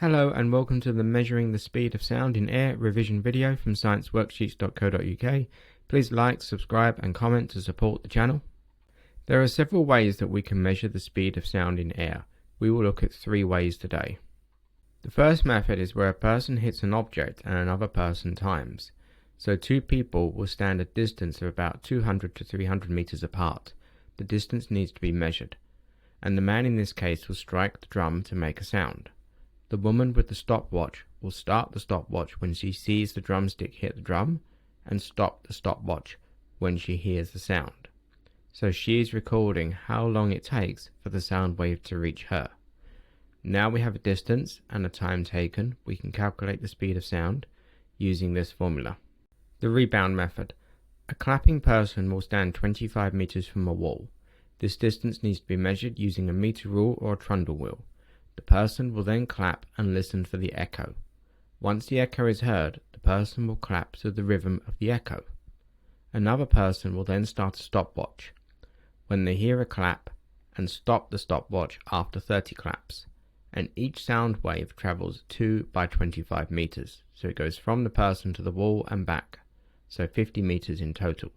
Hello and welcome to the Measuring the Speed of Sound in Air revision video from scienceworksheets.co.uk. Please like, subscribe and comment to support the channel. There are several ways that we can measure the speed of sound in air. We will look at 3 ways today. The first method is where a person hits an object and another person times. So 2 people will stand a distance of about 200 to 300 meters apart. The distance needs to be measured, and the man in this case will strike the drum to make a sound. The woman with the stopwatch will start the stopwatch when she sees the drumstick hit the drum and stop the stopwatch when she hears the sound. So she is recording how long it takes for the sound wave to reach her. Now we have a distance and a time taken. We can calculate the speed of sound using this formula. The rebound method. A clapping person will stand 25 meters from a wall. This distance needs to be measured using a meter rule or a trundle wheel. The person will then clap and listen for the echo. Once the echo is heard, the person will clap to the rhythm of the echo. Another person will then start a stopwatch when they hear a clap and stop the stopwatch after 30 claps. And each sound wave travels 2 by 25 meters, so it goes from the person to the wall and back, so 50 meters in total.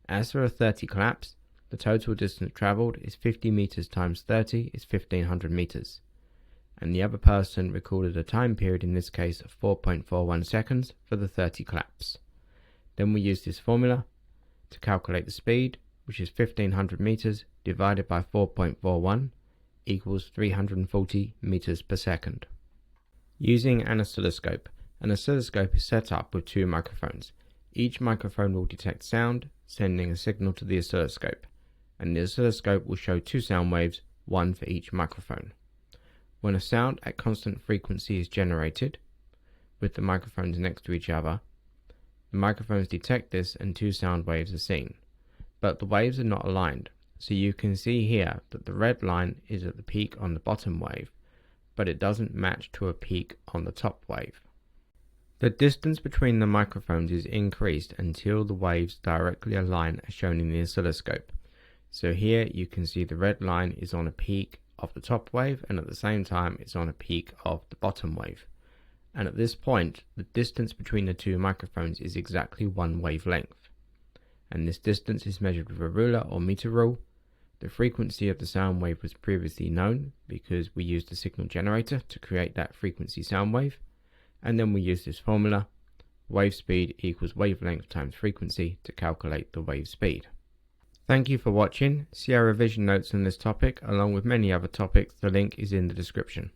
As there are 30 claps, the total distance traveled is 50 meters times 30 is 1500 meters. And the other person recorded a time period, in this case of 4.41 seconds for the 30 claps. Then we use this formula to calculate the speed, which is 1500 meters divided by 4.41 equals 340 meters per second. Using an oscilloscope. An oscilloscope is set up with 2 microphones. Each microphone will detect sound, sending a signal to the oscilloscope, and the oscilloscope will show 2 sound waves, one for each microphone. When a sound at constant frequency is generated, with the microphones next to each other, the microphones detect this and 2 sound waves are seen. But the waves are not aligned, so you can see here that the red line is at the peak on the bottom wave, but it doesn't match to a peak on the top wave. The distance between the microphones is increased until the waves directly align as shown in the oscilloscope. So here you can see the red line is on a peak of the top wave, and at the same time it's on a peak of the bottom wave. And at this point, the distance between the 2 microphones is exactly 1 wavelength. And this distance is measured with a ruler or meter rule. The frequency of the sound wave was previously known because we used a signal generator to create that frequency sound wave. And then we use this formula, wave speed equals wavelength times frequency, to calculate the wave speed. Thank you for watching. See our revision notes on this topic along with many other topics. The link is in the description.